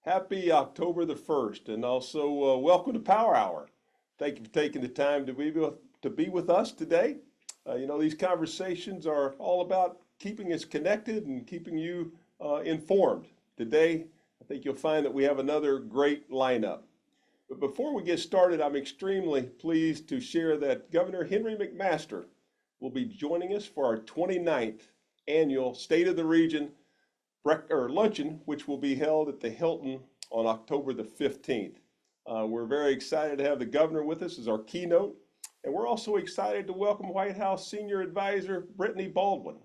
Happy October the 1st, and also welcome to Power Hour. Thank you for taking the time to be with us today. These conversations are all about keeping us connected and keeping you informed. Today, I think you'll find that we have another great lineup. But before we get started, I'm extremely pleased to share that Governor Henry McMaster will be joining us for our 29th annual State of the Region luncheon, which will be held at the Hilton on October the 15th. We're very excited to have the governor with us as our keynote, and we're also excited to welcome White House Senior Advisor Brittany Baldwin.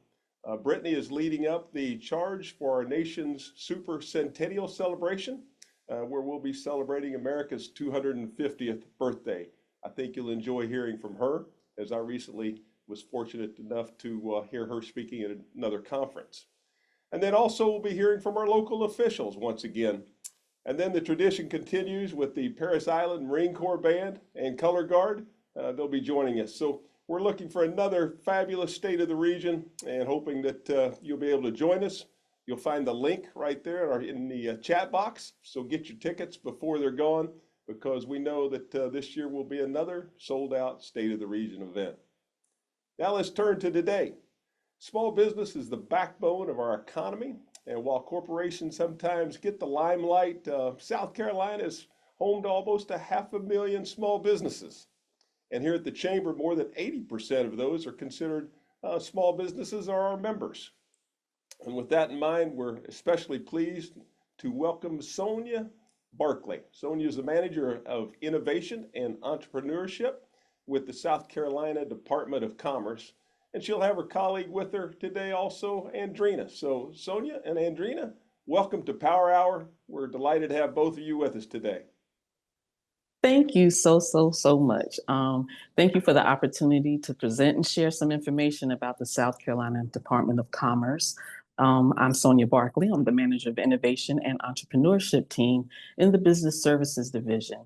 Brittany is leading up the charge for our nation's Super Centennial celebration, where we'll be celebrating America's 250th birthday. I think you'll enjoy hearing from her, as I recently was fortunate enough to hear her speaking at another conference. And then also we'll be hearing from our local officials once again. And then the tradition continues with the Paris Island Marine Corps Band and Color Guard. They'll be joining us. So we're looking for another fabulous State of the Region and hoping that you'll be able to join us. You'll find the link right there in the chat box. So get your tickets before they're gone, because we know that this year will be another sold out State of the Region event. Now let's turn to today. Small business is the backbone of our economy, and while corporations sometimes get the limelight, South Carolina is home to almost 500,000 small businesses. And here at the Chamber, more than 80% of those are considered small businesses are our members. And with that in mind, we're especially pleased to welcome Sonia Barkley. Sonia is the Manager of Innovation and Entrepreneurship with the South Carolina Department of Commerce. And she'll have her colleague with her today also, Andrina. So Sonia and Andrina, welcome to Power Hour. We're delighted to have both of you with us today. Thank you so much. Thank you for the opportunity to present and share some information about the South Carolina Department of Commerce. I'm Sonia Barkley. I'm the Manager of Innovation and Entrepreneurship team in the Business Services Division.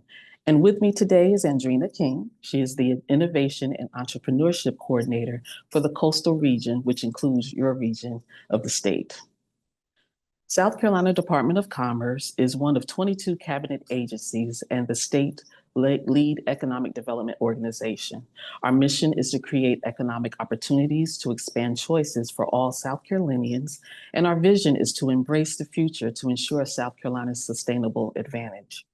And with me today is Andrina King. She is the Innovation and Entrepreneurship Coordinator for the Coastal Region, which includes your region of the state. South Carolina Department of Commerce is one of 22 cabinet agencies and the state lead economic development organization. Our mission is to create economic opportunities to expand choices for all South Carolinians, and our vision is to embrace the future to ensure South Carolina's sustainable advantage.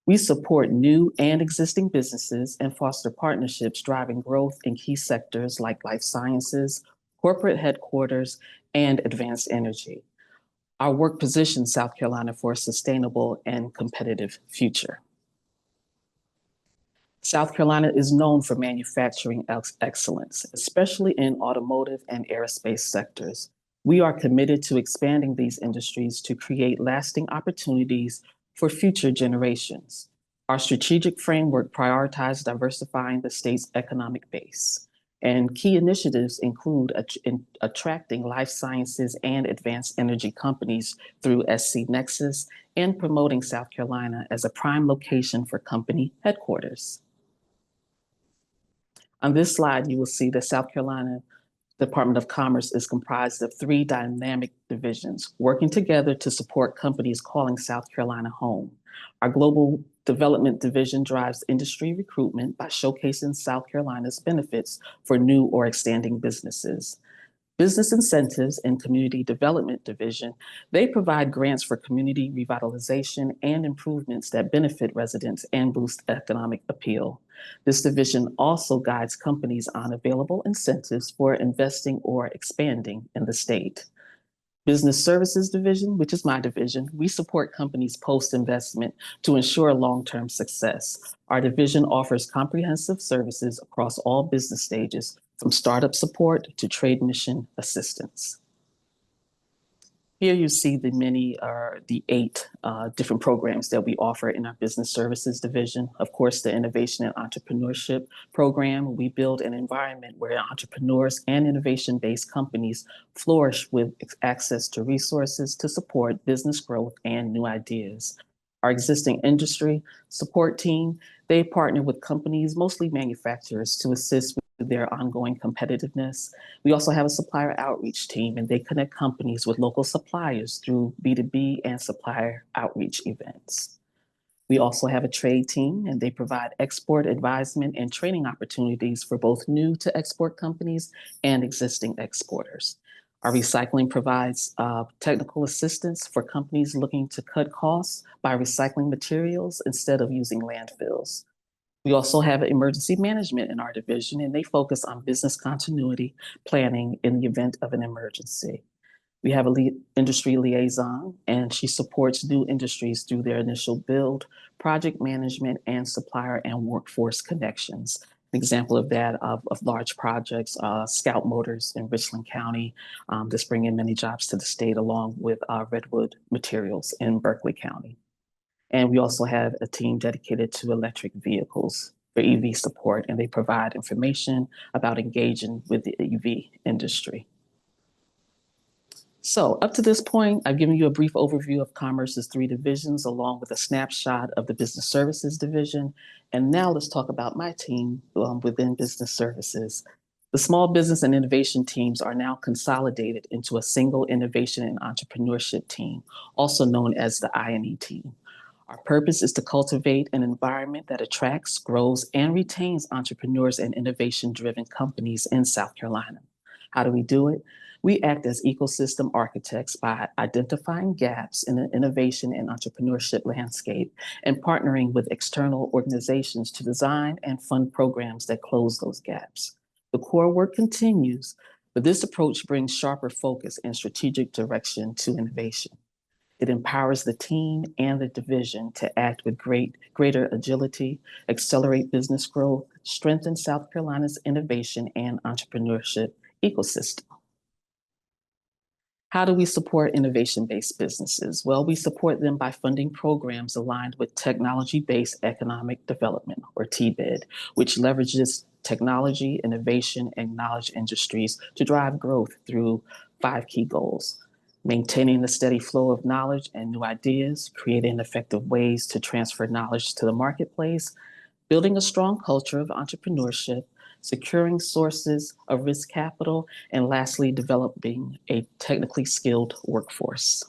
We support new and existing businesses and foster partnerships driving growth in key sectors like life sciences, corporate headquarters, and advanced energy. Our work positions South Carolina for a sustainable and competitive future. South Carolina is known for manufacturing excellence, especially in automotive and aerospace sectors. We are committed to expanding these industries to create lasting opportunities for future generations. Our strategic framework prioritizes diversifying the state's economic base, and key initiatives include attracting life sciences and advanced energy companies through SC Nexus and promoting South Carolina as a prime location for company headquarters. On this slide, you will see that South Carolina Department of Commerce is comprised of 3 dynamic divisions working together to support companies calling South Carolina home. Our Global Development Division drives industry recruitment by showcasing South Carolina's benefits for new or expanding businesses. Business Incentives and Community Development Division, they provide grants for community revitalization and improvements that benefit residents and boost economic appeal. This division also guides companies on available incentives for investing or expanding in the state. Business Services Division, which is my division, we support companies post-investment to ensure long-term success. Our division offers comprehensive services across all business stages, from startup support to trade mission assistance. Here you see the 8 different programs that we offer in our Business Services Division. Of course, the Innovation and Entrepreneurship Program, we build an environment where entrepreneurs and innovation-based companies flourish with access to resources to support business growth and new ideas. Our existing industry support team, they partner with companies, mostly manufacturers, to assist with their ongoing competitiveness. We also have a supplier outreach team, and they connect companies with local suppliers through B2B and supplier outreach events. We also have a trade team, and they provide export advisement and training opportunities for both new to export companies and existing exporters. Our recycling provides technical assistance for companies looking to cut costs by recycling materials instead of using landfills. We also have emergency management in our division, and they focus on business continuity planning in the event of an emergency. We have a industry liaison, and she supports new industries through their initial build, project management, and supplier and workforce connections. An example of that of large projects, Scout Motors in Richland County, that's bringing many jobs to the state, along with Redwood Materials in Berkeley County. And we also have a team dedicated to electric vehicles for EV support, and they provide information about engaging with the EV industry. So up to this point, I've given you a brief overview of Commerce's three divisions, along with a snapshot of the Business Services division. And now let's talk about my team within Business Services. The small business and innovation teams are now consolidated into a single innovation and entrepreneurship team, also known as the I&E team. Our purpose is to cultivate an environment that attracts, grows, and retains entrepreneurs and innovation-driven companies in South Carolina. How do we do it? We act as ecosystem architects by identifying gaps in the innovation and entrepreneurship landscape and partnering with external organizations to design and fund programs that close those gaps. The core work continues, but this approach brings sharper focus and strategic direction to innovation. It empowers the team and the division to act with greater agility, accelerate business growth, strengthen South Carolina's innovation and entrepreneurship ecosystem. How do we support innovation-based businesses? Well, we support them by funding programs aligned with technology-based economic development, or TBED, which leverages technology, innovation, and knowledge industries to drive growth through 5 key goals: maintaining the steady flow of knowledge and new ideas, creating effective ways to transfer knowledge to the marketplace, building a strong culture of entrepreneurship, securing sources of risk capital, and lastly, developing a technically skilled workforce.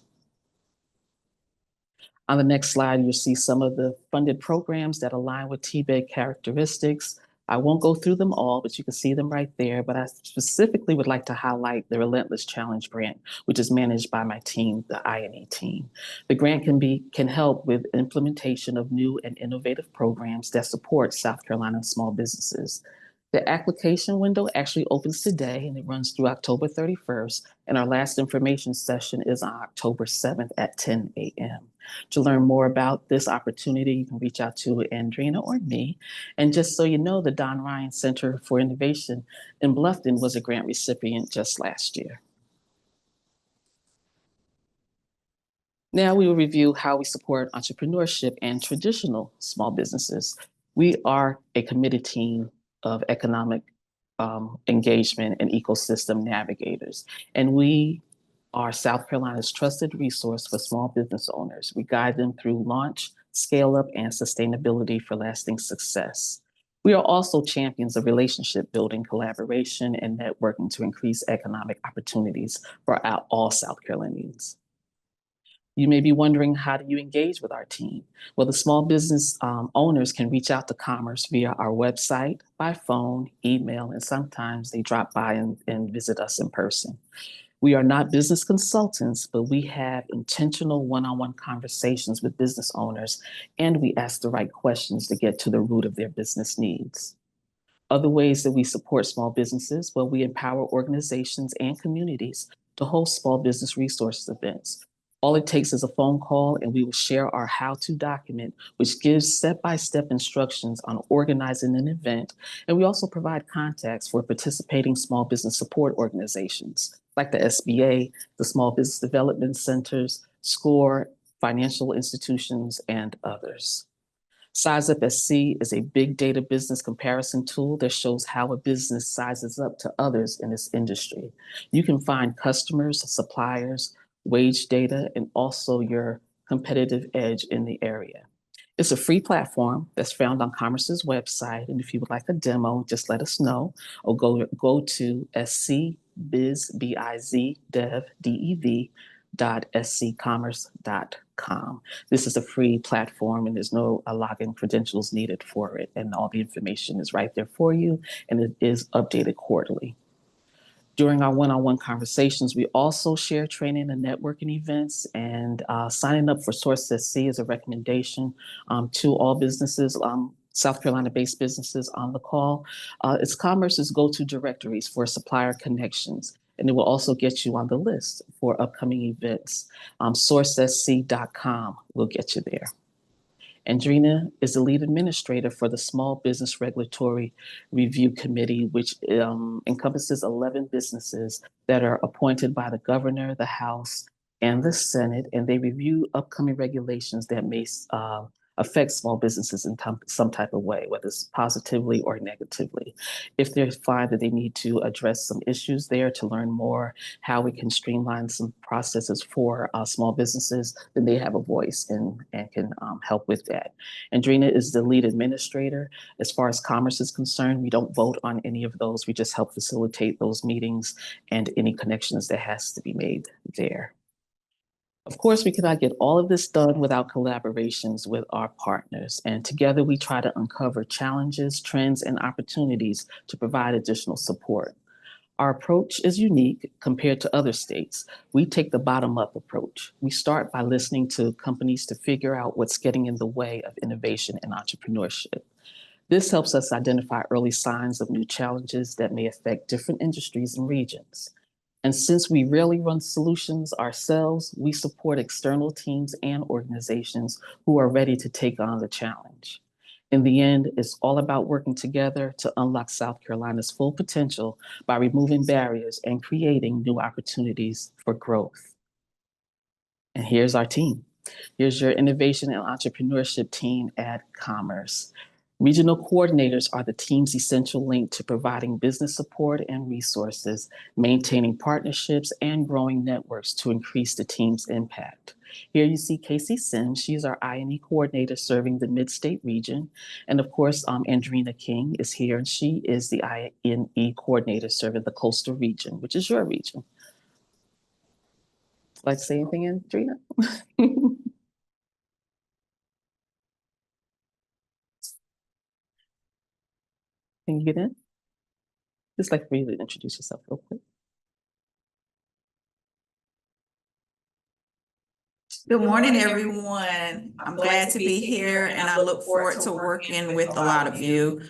On the next slide, you'll see some of the funded programs that align with TBED characteristics. I won't go through them all, but you can see them right there. But I specifically would like to highlight the Relentless Challenge Grant, which is managed by my team, the I&E team. The grant can help with implementation of new and innovative programs that support South Carolina small businesses. The application window actually opens today, and it runs through October 31st. And our last information session is on October 7th at 10 a.m. To learn more about this opportunity, you can reach out to Andrina or me. And just so you know, the Don Ryan Center for Innovation in Bluffton was a grant recipient just last year. Now we will review how we support entrepreneurship and traditional small businesses. We are a committed team of economic engagement and ecosystem navigators. And we are South Carolina's trusted resource for small business owners. We guide them through launch, scale up, and sustainability for lasting success. We are also champions of relationship building, collaboration, and networking to increase economic opportunities for all South Carolinians. You may be wondering, how do you engage with our team? Well, the small business owners can reach out to Commerce via our website, by phone, email, and sometimes they drop by and visit us in person. We are not business consultants, but we have intentional one-on-one conversations with business owners, and we ask the right questions to get to the root of their business needs. Other ways that we support small businesses, well, we empower organizations and communities to host small business resource events. All it takes is a phone call, and we will share our how-to document, which gives step-by-step instructions on organizing an event. And we also provide contacts for participating small business support organizations, like the SBA, the Small Business Development Centers, SCORE, financial institutions, and others. Size Up SC is a big data business comparison tool that shows how a business sizes up to others in this industry. You can find customers, suppliers, wage data, and also your competitive edge in the area. It's a free platform that's found on Commerce's website. And if you would like a demo, just let us know or go to scbizdev.sccommerce.com. This is a free platform and there's no login credentials needed for it. And all the information is right there for you and it is updated quarterly. During our one-on-one conversations, we also share training and networking events, and signing up for Source SC is a recommendation to all businesses, South Carolina-based businesses on the call. It's Commerce's go-to directories for supplier connections, and it will also get you on the list for upcoming events. SourceSC.com will get you there. Andrina is the lead administrator for the Small Business Regulatory Review Committee, which encompasses 11 businesses that are appointed by the governor, the House, and the Senate, and they review upcoming regulations that may affect small businesses in some type of way, whether it's positively or negatively. If they find that they need to address some issues there to learn more how we can streamline some processes for small businesses, then they have a voice and can help with that. Andrina is the lead administrator. As far as Commerce is concerned, we don't vote on any of those. We just help facilitate those meetings and any connections that has to be made there. Of course, we cannot get all of this done without collaborations with our partners. And together we try to uncover challenges, trends, and opportunities to provide additional support. Our approach is unique compared to other states. We take the bottom-up approach. We start by listening to companies to figure out what's getting in the way of innovation and entrepreneurship. This helps us identify early signs of new challenges that may affect different industries and regions. And since we rarely run solutions ourselves, we support external teams and organizations who are ready to take on the challenge. In the end, it's all about working together to unlock South Carolina's full potential by removing barriers and creating new opportunities for growth. And here's our team. Here's your innovation and entrepreneurship team at Commerce. Regional coordinators are the team's essential link to providing business support and resources, maintaining partnerships, and growing networks to increase the team's impact. Here you see Casey Sims. She's our I&E coordinator serving the Mid-State region. And of course, Andrina King is here, and she is the I&E coordinator serving the Coastal region, which is your region. Like to say anything, Andrina? Can you get in? Just like for you to introduce yourself real quick. Good morning, everyone. I'm glad to be here and I look forward to working with a lot of you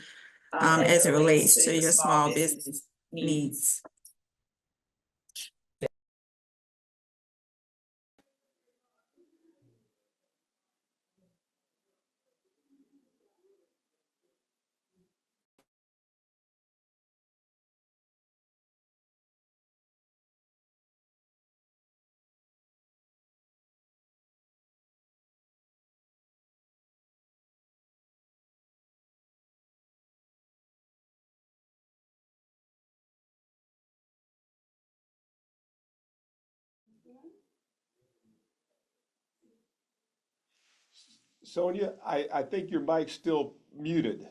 as it relates to your small business needs. Sonia, I think your mic's still muted.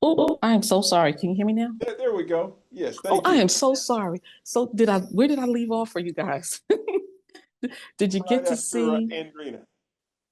Oh, I am so sorry. Can you hear me now? There we go. Yes, Oh, thank you. I am so sorry. So where did I leave off for you guys? Did you Right get to after see? Andrina.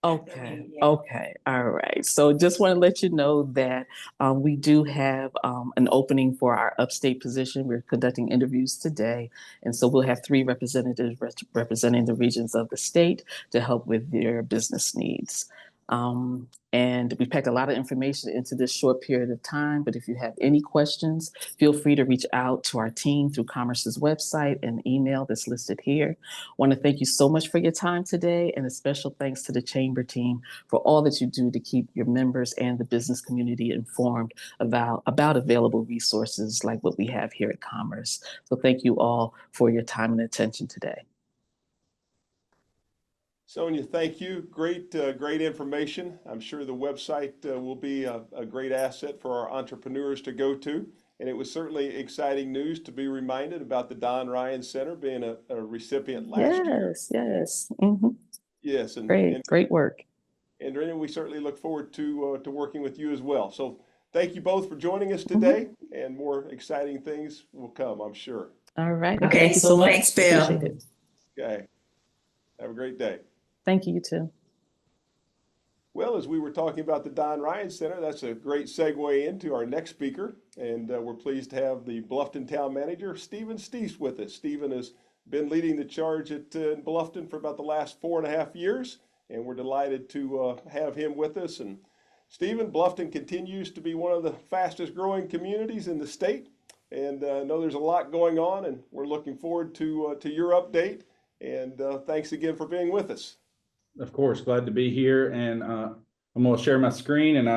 Okay, okay, all right. So just want to let you know that we do have an opening for our upstate position. We're conducting interviews today. And so we'll have 3 representatives representing the regions of the state to help with their business needs. And we packed a lot of information into this short period of time, but if you have any questions, feel free to reach out to our team through Commerce's website and email that's listed here. I want to thank you so much for your time today, and a special thanks to the Chamber team for all that you do to keep your members and the business community informed about available resources like what we have here at Commerce. So thank you all for your time and attention today. Sonia, thank you. Great information. I'm sure the website will be a great asset for our entrepreneurs to go to. And it was certainly exciting news to be reminded about the Don Ryan Center being a recipient last year. Yes, yes. Hmm. Yes, Great work. and Rena, we certainly look forward to working with you as well. So thank you both for joining us Hmm. today, and more exciting things will come, I'm sure. All right. Okay, Thank you so much. thanks, Bill. Appreciate it. Okay. Have a great day. Thank you, you too. Well, as we were talking about the Don Ryan Center, that's a great segue into our next speaker. And we're pleased to have the Bluffton Town Manager, Stephen Steese, with us. Stephen has been leading the charge at Bluffton for about the last 4.5 years, and we're delighted to have him with us. And Stephen, Bluffton continues to be one of the fastest growing communities in the state. And I know there's a lot going on, and we're looking forward to your update. And thanks again for being with us. Of course, glad to be here, and I'm going to share my screen and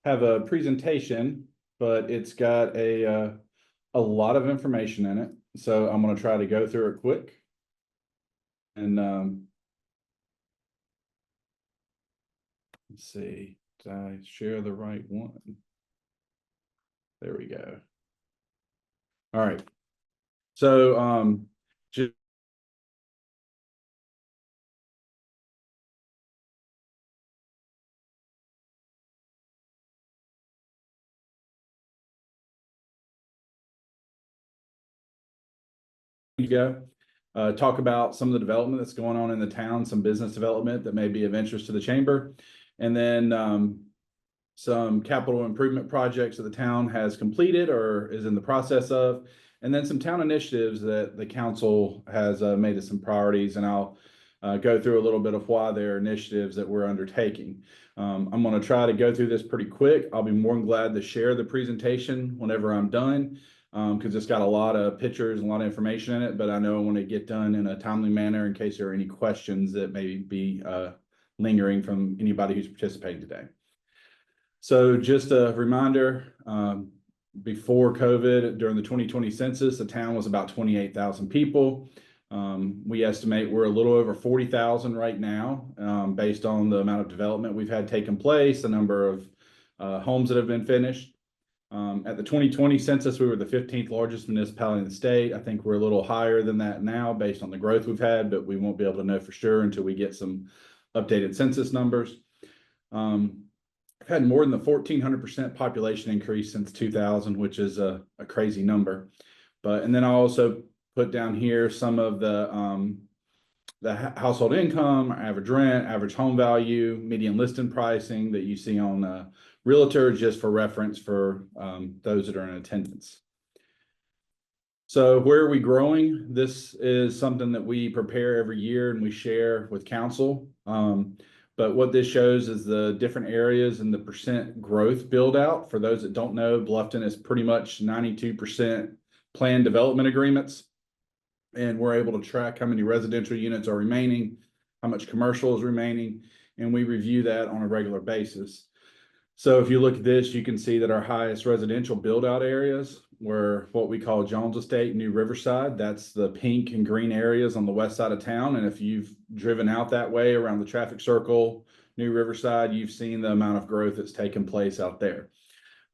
have a presentation, but it's got a lot of information in it, so I'm going to try to go through it quick. And let's see, did I share the right one? There we go. All right, so just go. Talk about some of the development that's going on in the town, some business development that may be of interest to the chamber, and then some capital improvement projects that the town has completed or is in the process of, and then some town initiatives that the council has made as some priorities, and I'll go through a little bit of why they're initiatives that we're undertaking. I'm going to try to go through this pretty quick. I'll be more than glad to share the presentation whenever I'm done, because it's got a lot of pictures and a lot of information in it, but I know I want to get done in a timely manner in case there are any questions that may be lingering from anybody who's participating today. So just a reminder, before COVID, during the 2020 census, the town was about 28,000 people. We estimate we're a little over 40,000 right now, based on the amount of development we've had taken place, the number of homes that have been finished. At the 2020 census, we were the 15th largest municipality in the state. I think we're a little higher than that now based on the growth we've had, but we won't be able to know for sure until we get some updated census numbers. I've had more than the 1,400% population increase since 2000, which is a crazy number. And then I also put down here some of the household income, average rent, average home value, median listing pricing that you see on Realtor, just for reference for those that are in attendance. So where are we growing? This is something that we prepare every year and we share with council. But what this shows is the different areas and the percent growth build out. For those that don't know, Bluffton is pretty much 92% planned development agreements. And we're able to track how many residential units are remaining, how much commercial is remaining, and we review that on a regular basis. So if you look at this, you can see that our highest residential build out areas were what we call Jones Estate, New Riverside. That's the pink and green areas on the west side of town. And if you've driven out that way around the traffic circle, New Riverside, you've seen the amount of growth that's taken place out there.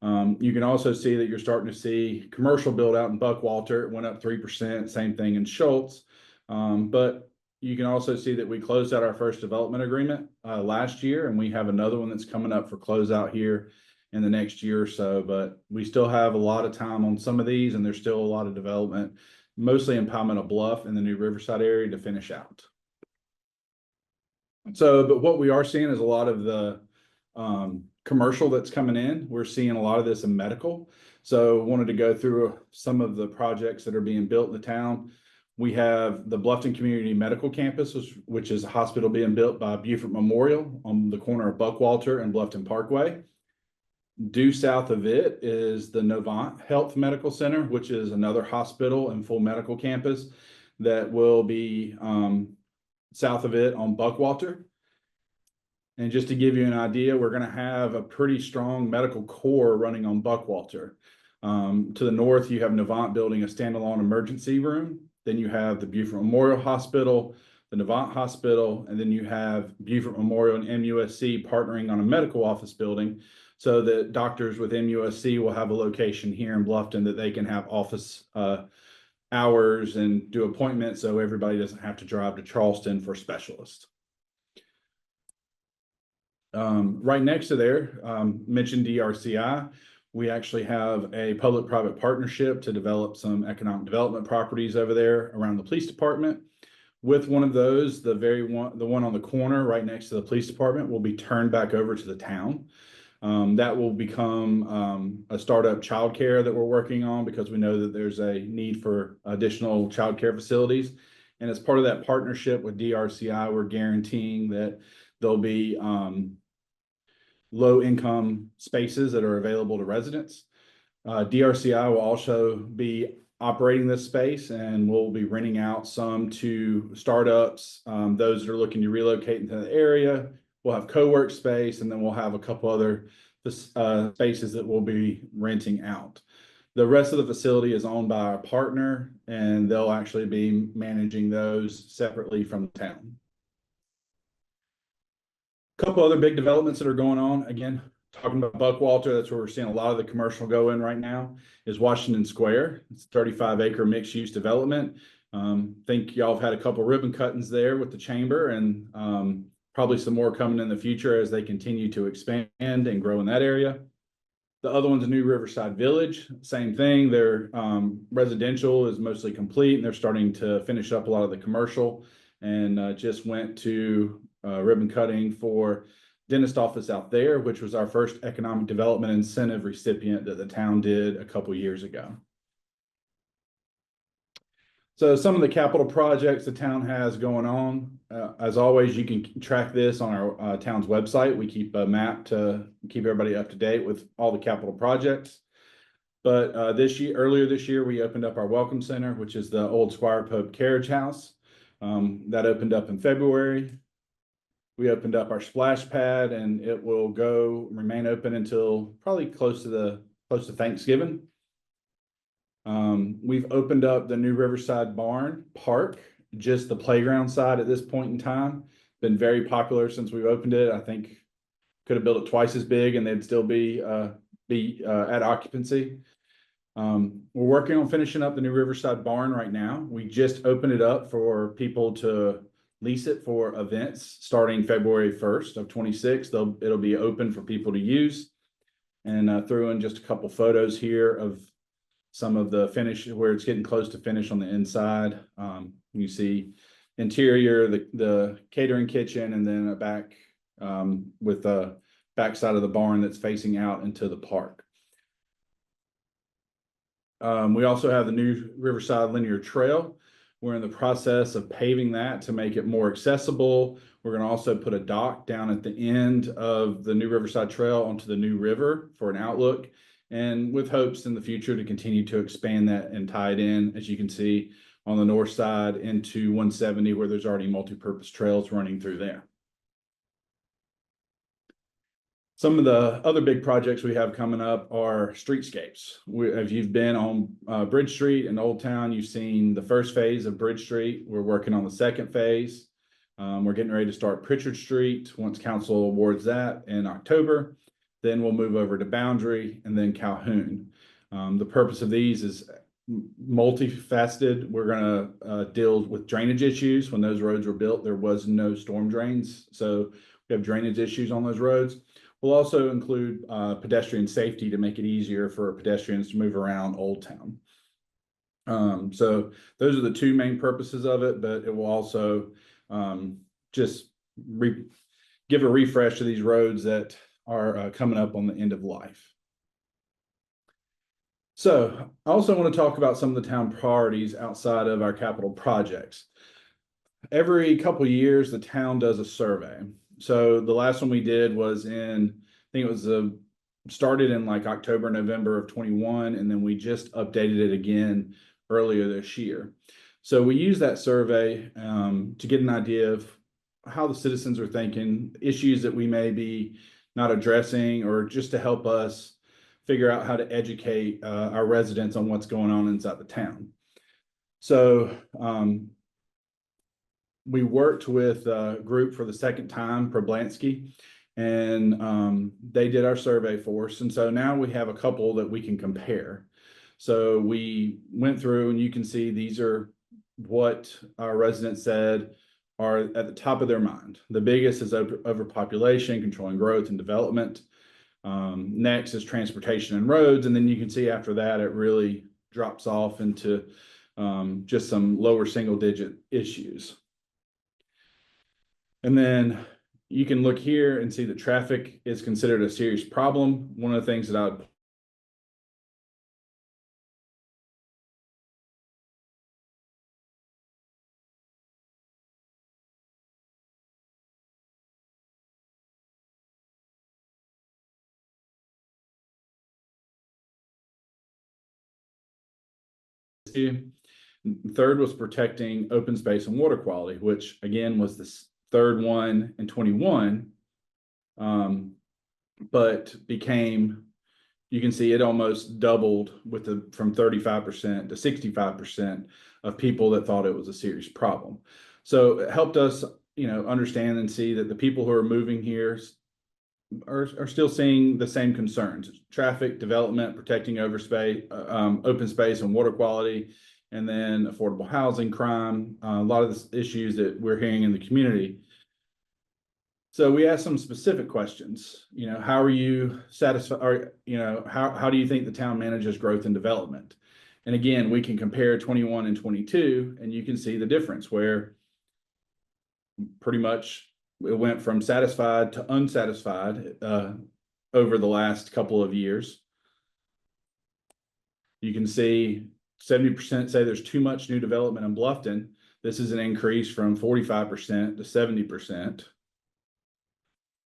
You can also see that you're starting to see commercial build out in Buckwalter. It went up 3%, same thing in Schultz. But you can also see that we closed out our first development agreement last year, and we have another one that's coming up for closeout here in the next year or so. But we still have a lot of time on some of these, and there's still a lot of development, mostly in Palmetto Bluff and the New Riverside area to finish out. So, but what we are seeing is a lot of the commercial that's coming in. We're seeing a lot of this in medical. So wanted to go through some of the projects that are being built in the town. We have the Bluffton Community Medical Campus, which is a hospital being built by Beaufort Memorial on the corner of Buckwalter and Bluffton Parkway. Due south of it is the Novant Health Medical Center, which is another hospital and full medical campus that will be south of it on Buckwalter. And just to give you an idea, we're going to have a pretty strong medical core running on Buckwalter. To the north, you have Novant building a standalone emergency room. Then you have the Beaufort Memorial Hospital, the Navant Hospital, and then you have Beaufort Memorial and MUSC partnering on a medical office building so that doctors with MUSC will have a location here in Bluffton that they can have office hours and do appointments so everybody doesn't have to drive to Charleston for specialists. Right next to there, mentioned DRCI. We actually have a public-private partnership to develop some economic development properties over there around the police department. With one of those, the one on the corner right next to the police department will be turned back over to the town. That will become a startup childcare that we're working on because we know that there's a need for additional childcare facilities. And as part of that partnership with DRCI, we're guaranteeing that there'll be low-income spaces that are available to residents. DRCI will also be operating this space, and we'll be renting out some to startups, those that are looking to relocate into the area. We'll have co-work space, and then we'll have a couple other spaces that we'll be renting out. The rest of the facility is owned by our partner, and they'll actually be managing those separately from the town. A couple other big developments that are going on, again, talking about Buckwalter, that's where we're seeing a lot of the commercial go in right now, is Washington Square. It's a 35-acre mixed-use development. Think y'all have had a couple ribbon cuttings there with the chamber, and probably some more coming in the future as they continue to expand and grow in that area. The other one's a New Riverside Village, same thing. Their residential is mostly complete, and they're starting to finish up a lot of the commercial, and just went to ribbon cutting for dentist office out there, which was our first economic development incentive recipient that the town did a couple years ago. So some of the capital projects the town has going on, as always, you can track this on our town's website. We keep a map to keep everybody up to date with all the capital projects. But earlier this year, we opened up our Welcome Center, which is the old Squire Pope Carriage House. That opened up in February. We opened up our splash pad, and it will remain open until probably close to Thanksgiving. We've opened up the New Riverside Barn Park, just the playground side at this point in time. Been very popular since we've opened it. I think could have built it twice as big and they'd still be at occupancy. We're working on finishing up the New Riverside Barn right now. We just opened it up for people to lease it for events starting February 1st of 26. It'll be open for people to use, and threw in just a couple photos here of some of the finish where it's getting close to finish on the inside. You see interior, the catering kitchen, and then a back with the back side of the barn that's facing out into the park. We also have the New Riverside Linear Trail. We're in the process of paving that to make it more accessible. We're going to also put a dock down at the end of the New Riverside Trail onto the New River for an outlook, and with hopes in the future to continue to expand that and tie it in, as you can see, on the north side into 170, where there's already multi-purpose trails running through there. Some of the other big projects we have coming up are streetscapes. If you've been on Bridge Street in Old Town, you've seen the first phase of Bridge Street. We're working on the second phase. We're getting ready to start Pritchard Street once council awards that in October. Then we'll move over to Boundary and then Calhoun. The purpose of these is multifaceted. We're going to deal with drainage issues. When those roads were built, there was no storm drains, so we have drainage issues on those roads. We'll also include pedestrian safety to make it easier for pedestrians to move around Old Town. So those are the two main purposes of it, but it will also just give a refresh to these roads that are coming up on the end of life. So I also want to talk about some of the town priorities outside of our capital projects. Every couple of years, the town does a survey. So the last one we did was in, I think it was started in like October, November of 21, and then we just updated it again earlier this year. So we use that survey to get an idea of how the citizens are thinking, issues that we may be not addressing, or just to help us figure out how to educate our residents on what's going on inside the town. So we worked with a group for the second time, Problansky, and they did our survey for us. And so now we have a couple that we can compare. So we went through, and you can see these are what our residents said are at the top of their mind. The biggest is overpopulation, controlling growth and development. Next is transportation and roads. And then you can see after that, it really drops off into just some lower single digit issues. And then you can look here and see that traffic is considered a serious problem. One of the things that I would do. Third was protecting open space and water quality, which again was the third one in 21, but became, you can see it almost doubled with from 35% to 65% of people that thought it was a serious problem. So it helped us, understand and see that the people who are moving here are still seeing the same concerns: traffic, development, protecting open space and water quality, and then affordable housing, crime, a lot of the issues that we're hearing in the community. So we asked some specific questions. How are you satisfied? Or, how do you think the town manages growth and development? And again, we can compare 21 and 22, and you can see the difference where pretty much it went from satisfied to unsatisfied over the last couple of years. You can see 70% say there's too much new development in Bluffton. This is an increase from 45% to 70%.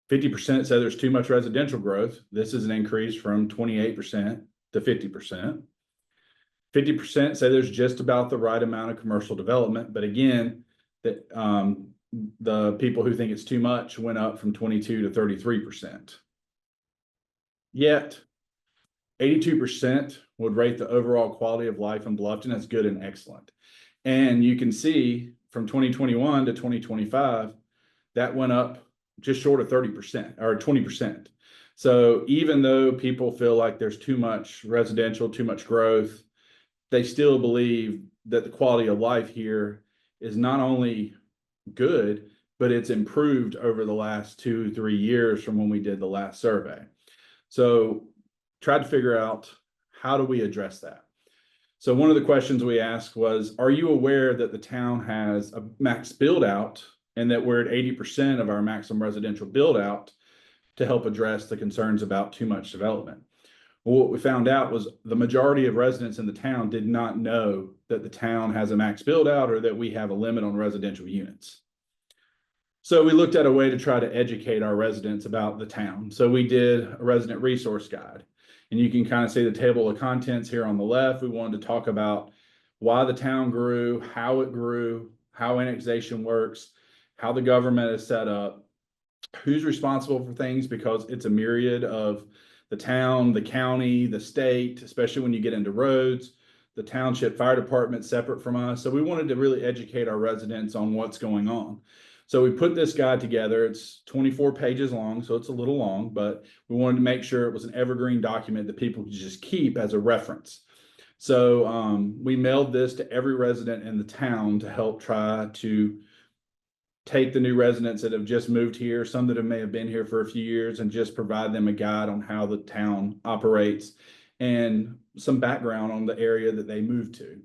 50% say there's too much residential growth. This is an increase from 28% to 50%. 50% say there's just about the right amount of commercial development. But again, that the people who think it's too much went up from 22 to 33%. Yet 82% would rate the overall quality of life in Bluffton as good and excellent. And you can see from 2021 to 2025, that went up just short of 30% or 20%. So even though people feel like there's too much residential, too much growth, they still believe that the quality of life here is not only good, but it's improved over the last 2-3 years from when we did the last survey. So tried to figure out, how do we address that? So one of the questions we asked was, are you aware that the town has a max build out and that we're at 80% of our maximum residential build out to help address the concerns about too much development? Well, what we found out was the majority of residents in the town did not know that the town has a max build out or that we have a limit on residential units. So we looked at a way to try to educate our residents about the town. So we did a resident resource guide, and you can kind of see the table of contents here on the left. We wanted to talk about why the town grew, how it grew, how annexation works, how the government is set up, who's responsible for things, because it's a myriad of the town, the county, the state, especially when you get into roads, the township fire department separate from us. So we wanted to really educate our residents on what's going on. So we put this guide together. It's 24 pages long, so it's a little long, but we wanted to make sure it was an evergreen document that people could just keep as a reference. So we mailed this to every resident in the town to help try to take the new residents that have just moved here, some that may have been here for a few years, and just provide them a guide on how the town operates and some background on the area that they moved to.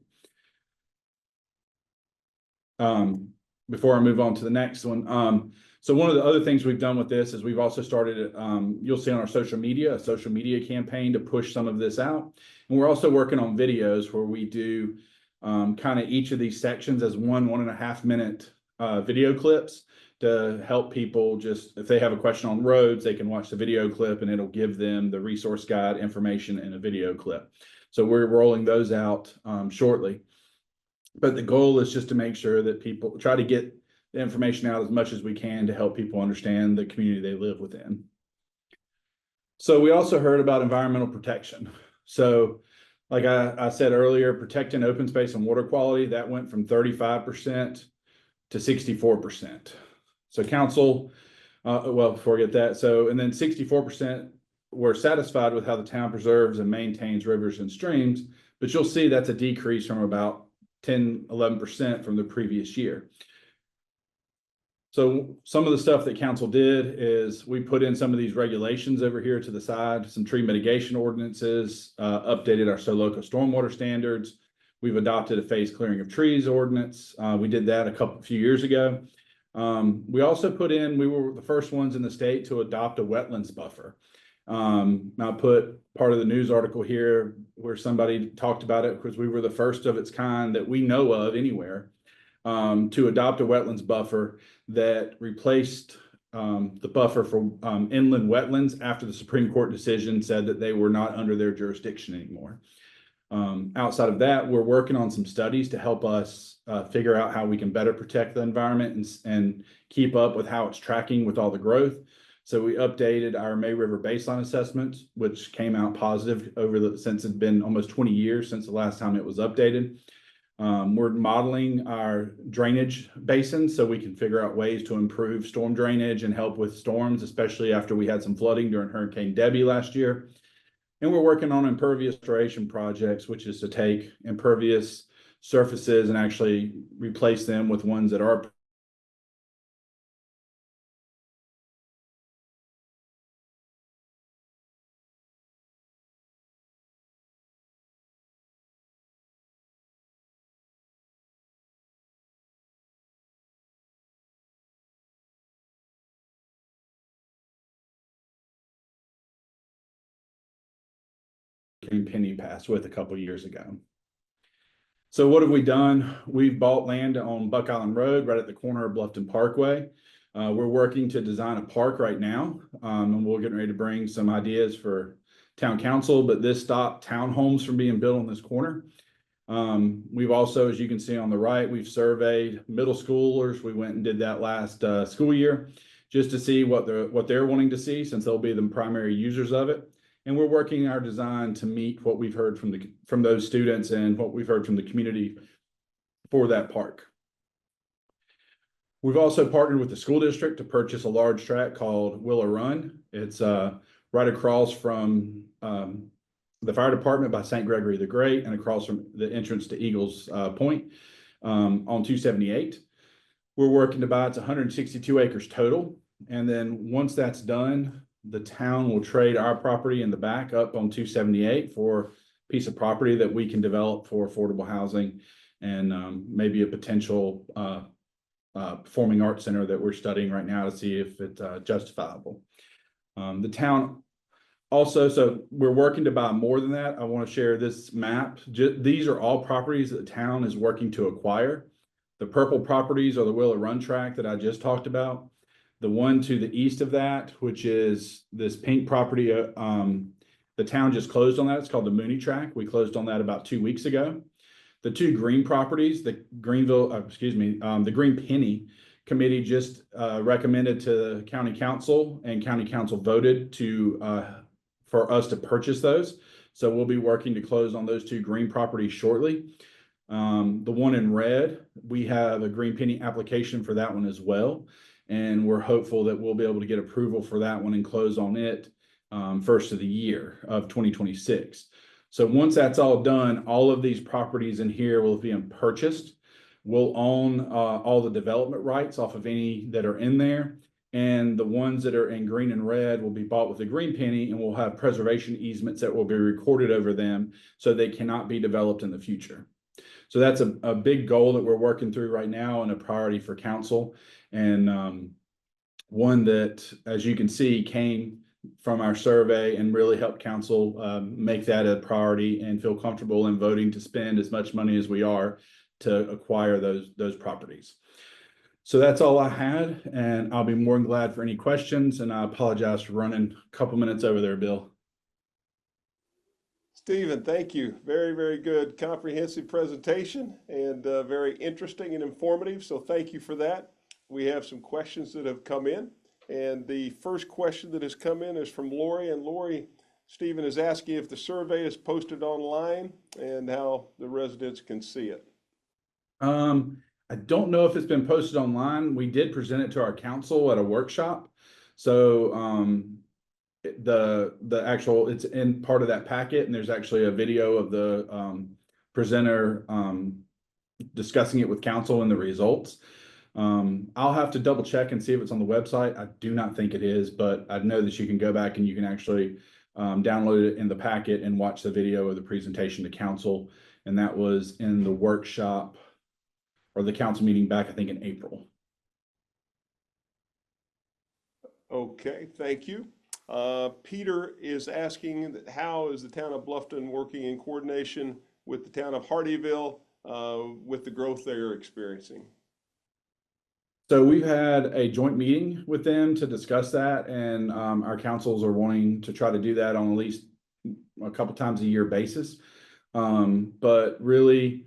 Before I move on to the next one. So one of the other things we've done with this is we've also started, you'll see on our social media, a social media campaign to push some of this out. And we're also working on videos where we do kind of each of these sections as 1.5 minute video clips to help people. Just if they have a question on roads, they can watch the video clip and it'll give them the resource guide information in a video clip. So we're rolling those out shortly. But the goal is just to make sure that people try to get the information out as much as we can to help people understand the community they live within. So we also heard about environmental protection. So like I said earlier, protecting open space and water quality, that went from 35% to 64%. So council, well, forget that. So, and then 64% were satisfied with how the town preserves and maintains rivers and streams, but you'll see that's a decrease from about 10–11% from the previous year. So some of the stuff that council did is we put in some of these regulations over here to the side, some tree mitigation ordinances, updated our local stormwater standards. We've adopted a phase clearing of trees ordinance. We did that a few years ago. We also put in, we were the first ones in the state to adopt a wetlands buffer. I put part of the news article here where somebody talked about it because we were the first of its kind that we know of anywhere to adopt a wetlands buffer that replaced the buffer for inland wetlands after the Supreme Court decision said that they were not under their jurisdiction anymore. Outside of that, we're working on some studies to help us figure out how we can better protect the environment and keep up with how it's tracking with all the growth. So we updated our May River baseline assessments, which came out positive since it's been almost 20 years since the last time it was updated. We're modeling our drainage basins so we can figure out ways to improve storm drainage and help with storms, especially after we had some flooding during Hurricane Debbie last year. And we're working on impervious restoration projects, which is to take impervious surfaces and actually replace them with ones that are penny passed with a couple of years ago. So what have we done? We've bought land on Buck Island Road, right at the corner of Bluffton Parkway. We're working to design a park right now, and we're getting ready to bring some ideas for town council, but this stopped townhomes from being built on this corner. We've also, as you can see on the right, we've surveyed middle schoolers. We went and did that last school year just to see what they're wanting to see, since they'll be the primary users of it. And we're working our design to meet what we've heard from those students and what we've heard from the community for that park. We've also partnered with the school district to purchase a large tract called Willow Run. It's right across from the fire department by St. Gregory the Great and across from the entrance to Eagles Point on 278. We're working to buy, it's 162 acres total. And then once that's done, the town will trade our property in the back up on 278 for a piece of property that we can develop for affordable housing and maybe a potential performing arts center that we're studying right now to see if it's justifiable. The town also, so we're working to buy more than that. I want to share this map. These are all properties that the town is working to acquire. The purple properties are the Willow Run tract that I just talked about. The one to the east of that, which is this pink property, the town just closed on that. It's called the Mooney Tract. We closed on that about 2 weeks ago. The two green properties, the the Green Penny Committee just recommended to County Council, and County Council voted for us to purchase those. So we'll be working to close on those two green properties shortly. The one in red, we have a Green Penny application for that one as well. And we're hopeful that we'll be able to get approval for that one and close on it first of the year of 2026. So once that's all done, all of these properties in here will be purchased. We'll own all the development rights off of any that are in there. And the ones that are in green and red will be bought with the Green Penny, and we'll have preservation easements that will be recorded over them so they cannot be developed in the future. So that's a big goal that we're working through right now and a priority for council. And one that, as you can see, came from our survey and really helped council make that a priority and feel comfortable in voting to spend as much money as we are to acquire those properties. So that's all I had, and I'll be more than glad for any questions. And I apologize for running a couple minutes over there, Bill. Stephen, thank you. Very, very good, comprehensive presentation and very interesting and informative. So thank you for that. We have some questions that have come in. And the first question that has come in is from Lori. And Lori, Stephen is asking if the survey is posted online and how the residents can see it. I don't know if it's been posted online. We did present it to our council at a workshop. So the actual, it's in part of that packet, and there's actually a video of the presenter discussing it with council and the results. I'll have to double check and see if it's on the website. I do not think it is, but I know that you can go back and you can actually download it in the packet and watch the video of the presentation to council. And that was in the workshop or the council meeting back, I think, in April. Okay, thank you. Peter is asking how is the town of Bluffton working in coordination with the town of Hardyville with the growth they are experiencing? So we've had a joint meeting with them to discuss that, and our councils are wanting to try to do that on at least a couple times a year basis. But really,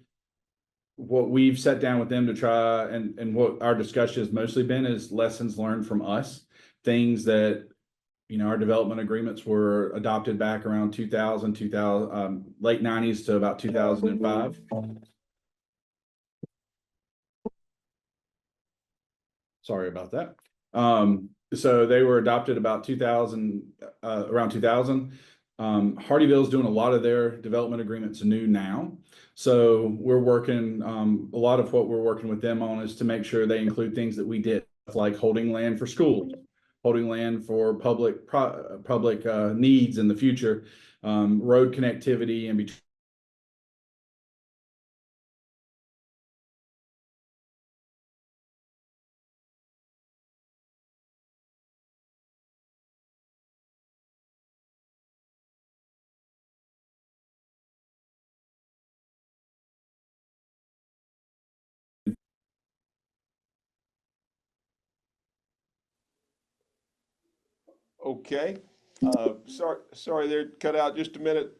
what we've sat down with them to try and what our discussion has mostly been is lessons learned from us, things that, you know, our development agreements were adopted back around 2000, late 90s to about 2005. Sorry about that. So they were adopted about 2000, around 2000. Hardyville is doing a lot of their development agreements new now. So we're working, a lot of what we're working with them on is to make sure they include things that we did, like holding land for schools, holding land for public needs in the future, road connectivity and between. Okay. Sorry, there cut out just a minute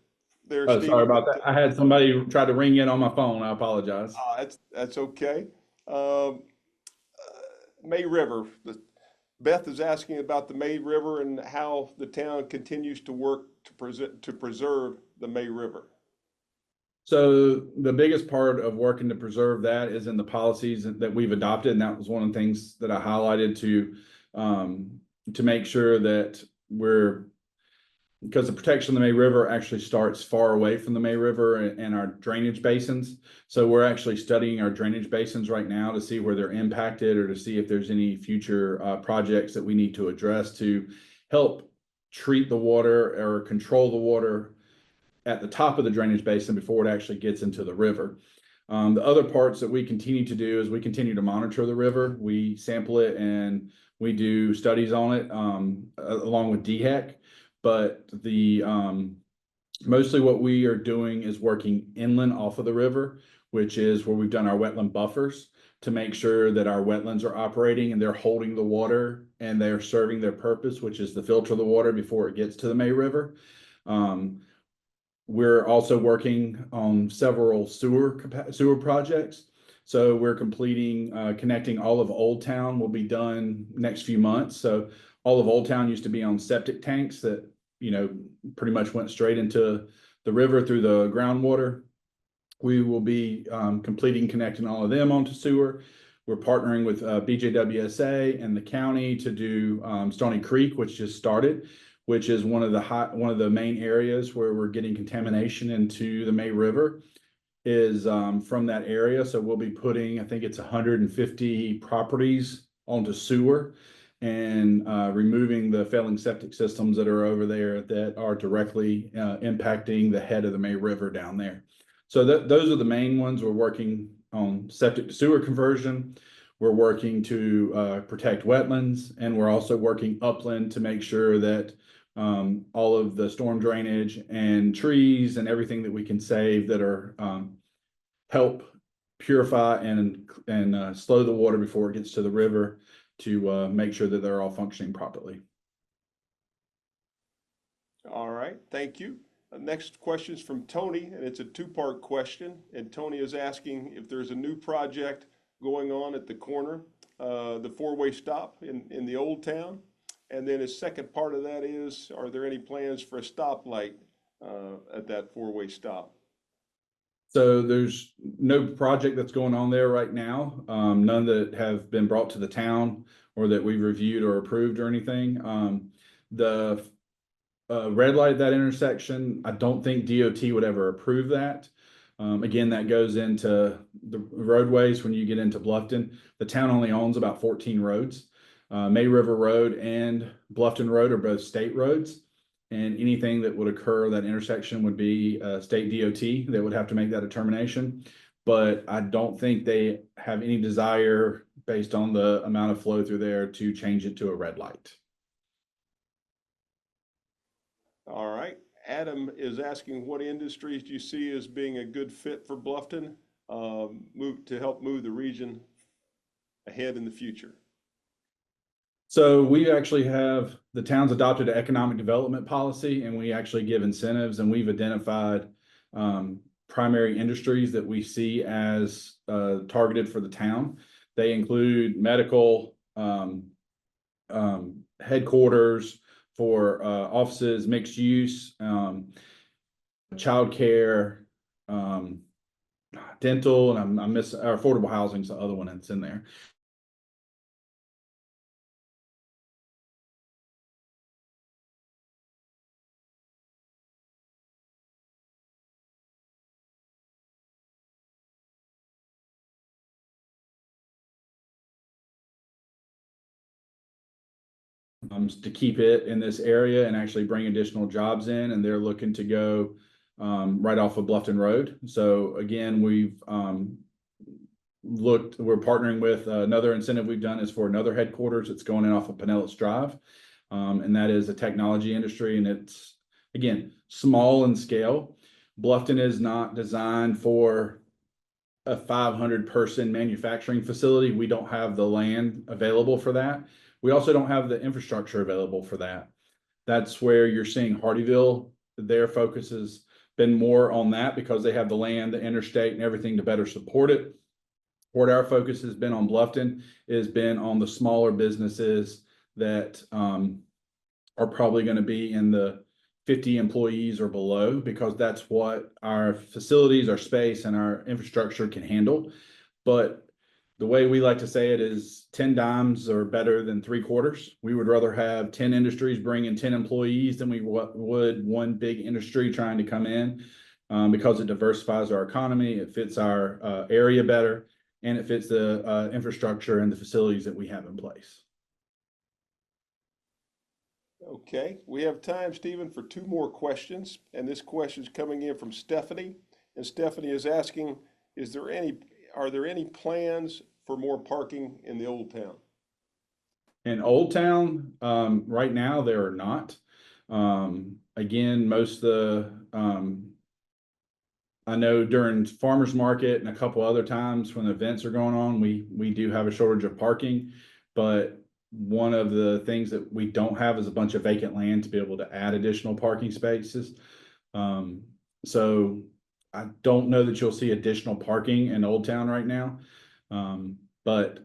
there, Oh, sorry Stephen. about that. I had somebody try to ring in on my phone. I apologize. That's okay. May River. Beth is asking about the May River and how the town continues to work to preserve the May River. So the biggest part of working to preserve that is in the policies that we've adopted, and that was one of the things that I highlighted to make sure that because the protection of the May River actually starts far away from the May River and our drainage basins. So we're actually studying our drainage basins right now to see where they're impacted or to see if there's any future projects that we need to address to help treat the water or control the water at the top of the drainage basin before it actually gets into the river. The other parts that we continue to do is we continue to monitor the river. We sample it and we do studies on it along with DHEC. But mostly what we are doing is working inland off of the river, which is where we've done our wetland buffers to make sure that our wetlands are operating and they're holding the water and they're serving their purpose, which is to filter the water before it gets to the May River. We're also working on several sewer projects. So we're completing, connecting all of Old Town will be done next few months. So all of Old Town used to be on septic tanks that, you know, pretty much went straight into the river through the groundwater. We will be completing connecting all of them onto sewer. We're partnering with BJWSA and the county to do Stony Creek, which just started, which is one of the main areas where we're getting contamination into the May River is from that area. So we'll be putting, I think it's 150 properties onto sewer and removing the failing septic systems that are over there that are directly impacting the head of the May River down there. So those are the main ones. We're working on septic to sewer conversion. We're working to protect wetlands, and we're also working upland to make sure that all of the storm drainage and trees and everything that we can save that are help purify and slow the water before it gets to the river to make sure that they're all functioning properly. All right, thank you. Next question is from Tony, and it's a two-part question. And Tony is asking if there's a new project going on at the corner, the four-way stop in the old town. And then his second part of that is, are there any plans for a stoplight at that four-way stop? So there's no project that's going on there right now, none that have been brought to the town or that we've reviewed or approved or anything. The red light at that intersection, I don't think DOT would ever approve that. Again, that goes into the roadways when you get into Bluffton. The town only owns about 14 roads. May River Road and Bluffton Road are both state roads. And anything that would occur that intersection would be state DOT that would have to make that determination. But I don't think they have any desire, based on the amount of flow through there, to change it to a red light. All right. Adam is asking, what industries do you see as being a good fit for Bluffton, to help move the region ahead in the future? So we actually have, the town's adopted an economic development policy, and we actually give incentives, and we've identified primary industries that we see as targeted for the town. They include medical, headquarters for offices, mixed use, childcare, dental, and I miss our affordable housing is the other one that's in there. To keep it in this area and actually bring additional jobs in, and they're looking to go right off of Bluffton Road. So again, we're partnering with another incentive we've done is for another headquarters. It's going in off of Pinellas Drive. And that is a technology industry, and it's, again, small in scale. Bluffton is not designed for a 500 person manufacturing facility. We don't have the land available for that. We also don't have the infrastructure available for that. That's where you're seeing Hardeeville, their focus has been more on that because they have the land, the interstate, and everything to better support it. What our focus has been on Bluffton has been on the smaller businesses that are probably going to be in the 50 employees or below, because that's what our facilities, our space, and our infrastructure can handle. But the way we like to say it is 10 dimes are better than 3 quarters. We would rather have 10 industries bring in 10 employees than we would one big industry trying to come in, because it diversifies our economy, it fits our area better, and it fits the infrastructure and the facilities that we have in place. Okay, we have time, Stephen, for 2 more questions, and this question is coming in from Stephanie. And Stephanie is asking, are there any plans for more parking in the Old Town? In Old Town, right now there are not. Again, most of the I know during farmers market and a couple other times when events are going on, we do have a shortage of parking, but one of the things that we don't have is a bunch of vacant land to be able to add additional parking spaces. So I don't know that you'll see additional parking in Old Town right now. But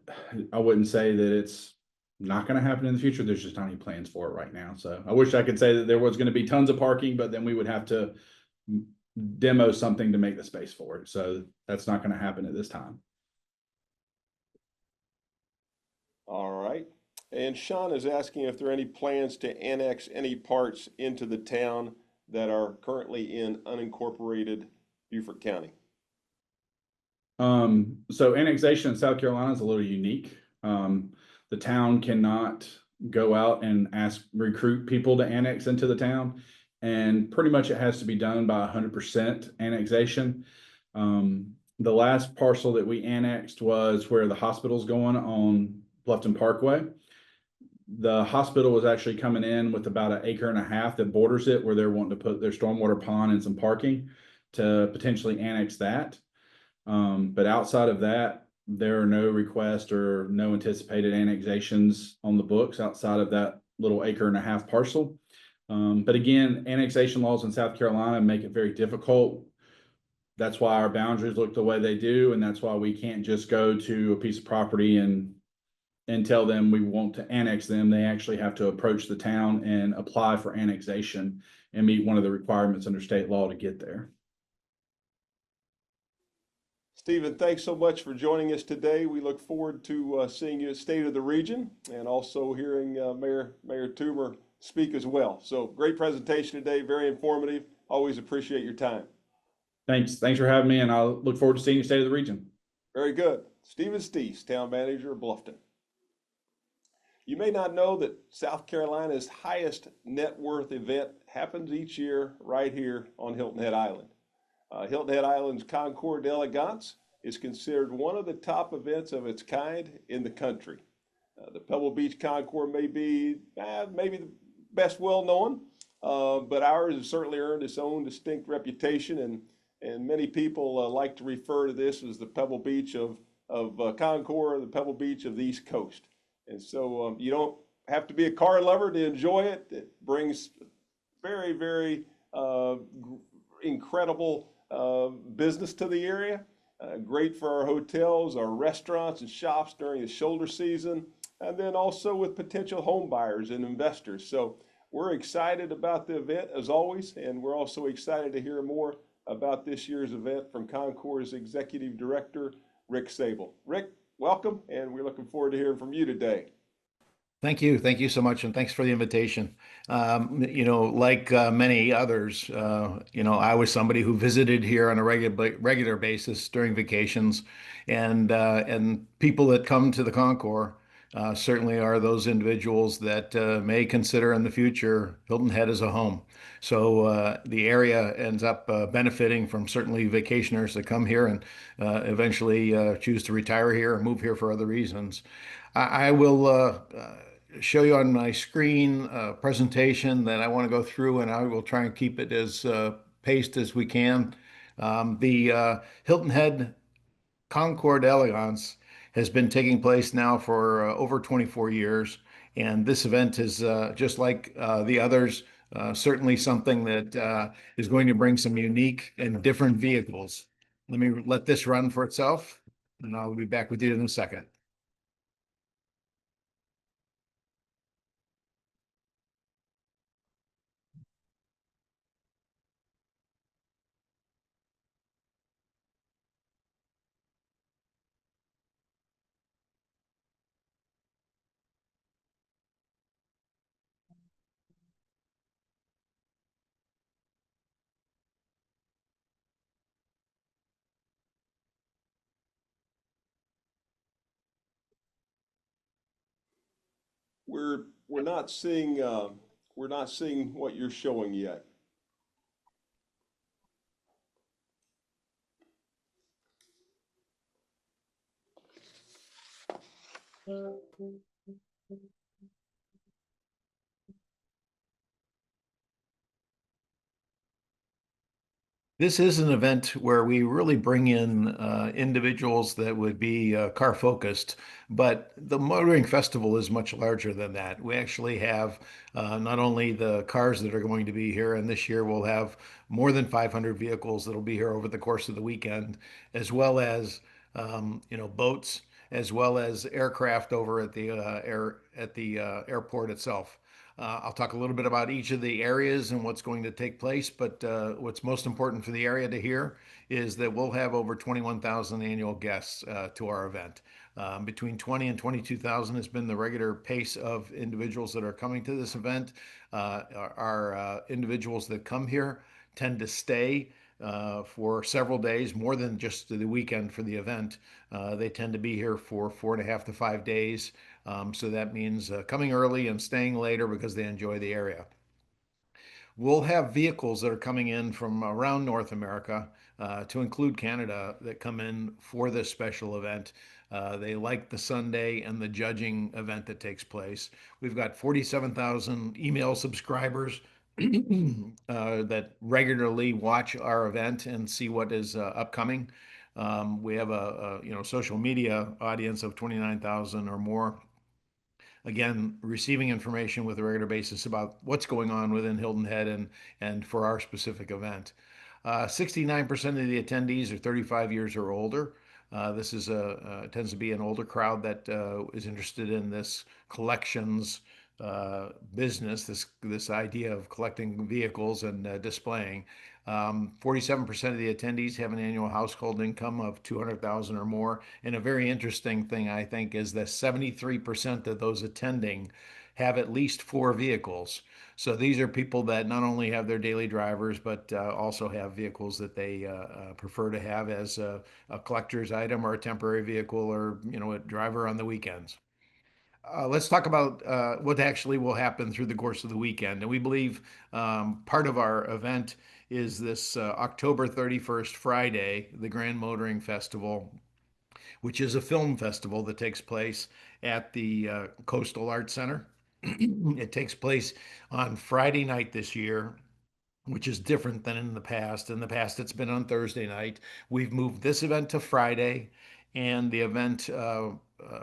I wouldn't say that it's not going to happen in the future. There's just not any plans for it right now. So I wish I could say that there was going to be tons of parking, but then we would have to demo something to make the space for it. So that's not going to happen at this time. All right. And Sean is asking if there are any plans to annex any parts into the town that are currently in unincorporated Beaufort County. So annexation in South Carolina is a little unique. The town cannot go out and recruit people to annex into the town, and pretty much it has to be done by 100% annexation. The last parcel that we annexed was where the hospital's going on Bluffton Parkway. The hospital was actually coming in with about 1.5 acres that borders it, where they're wanting to put their stormwater pond and some parking to potentially annex that. But outside of that, there are no requests or no anticipated annexations on the books outside of that little 1.5 acre parcel. But again, annexation laws in South Carolina make it very difficult. That's why our boundaries look the way they do, and that's why we can't just go to a piece of property and tell them we want to annex them. They actually have to approach the town and apply for annexation and meet one of the requirements under state law to get there. Stephen, thanks so much for joining us today. We look forward to seeing you at State of the Region and also hearing Mayor Toomer speak as well. So great presentation today, very informative. Always appreciate your time. Thanks for having me, and I'll look forward to seeing you State of the Region. Very good. Stephen Steese, Town Manager of Bluffton. You may not know that South Carolina's highest net worth event happens each year right here on Hilton Head Island. Hilton Head Island's Concours d'Elegance is considered one of the top events of its kind in the country. The Pebble Beach Concours may be maybe the best well known, but ours has certainly earned its own distinct reputation, and many people like to refer to this as the Pebble Beach of Concours, the Pebble Beach of the East Coast. And so you don't have to be a car lover to enjoy it. It brings very, very incredible business to the area. Great for our hotels, our restaurants and shops during the shoulder season, and then also with potential home buyers and investors. So we're excited about the event as always, and we're also excited to hear more about this year's event from Concours Executive Director, Rick Sable. Rick, welcome, and we're looking forward to hearing from you today. Thank you. Thank you so much. And thanks for the invitation. Like many others, I was somebody who visited here on a regular basis during vacations, and people that come to the Concours certainly are those individuals that may consider in the future Hilton Head as a home. So the area ends up benefiting from certainly vacationers that come here and eventually choose to retire here or move here for other reasons. I will show you on my screen a presentation that I want to go through, and I will try and keep it as paced as we can. The Hilton Head Concours d'Elegance has been taking place now for over 24 years, and this event is just like the others, certainly something that is going to bring some unique and different vehicles. Let me let this run for itself, and I'll be back with you in a second. We're not seeing what you're showing yet. This is an event where we really bring in individuals that would be car focused, but the motoring festival is much larger than that. We actually have not only the cars that are going to be here, and this year we'll have more than 500 vehicles that'll be here over the course of the weekend, as well as boats, as well as aircraft over at the airport itself. I'll talk a little bit about each of the areas and what's going to take place, but what's most important for the area to hear is that we'll have over 21,000 annual guests to our event. Between 20 and 22,000 has been the regular pace of individuals that are coming to this event. Our individuals that come here tend to stay for several days, more than just the weekend for the event. They tend to be here for 4.5 to 5 days. So that means coming early and staying later because they enjoy the area. We'll have vehicles that are coming in from around North America, to include Canada, that come in for this special event. They like the Sunday and the judging event that takes place. We've got 47,000 email subscribers that regularly watch our event and see what is upcoming. We have a social media audience of 29,000 or more. Again, receiving information with a regular basis about what's going on within Hilton Head and for our specific event. 69% of the attendees are 35 years or older. This is tends to be an older crowd that is interested in this collections business, this idea of collecting vehicles and displaying. 47% of the attendees have an annual household income of 200,000 or more. And a very interesting thing, I think, is that 73% of those attending have at least 4 vehicles. So these are people that not only have their daily drivers, but also have vehicles that they prefer to have as a collector's item or a temporary vehicle, or a driver on the weekends. Let's talk about what actually will happen through the course of the weekend. And we believe part of our event is this October 31st, Friday, the Grand Motoring Festival, which is a film festival that takes place at the Coastal Arts Center. It takes place on Friday night this year, which is different than in the past. In the past, it's been on Thursday night. We've moved this event to Friday, and the event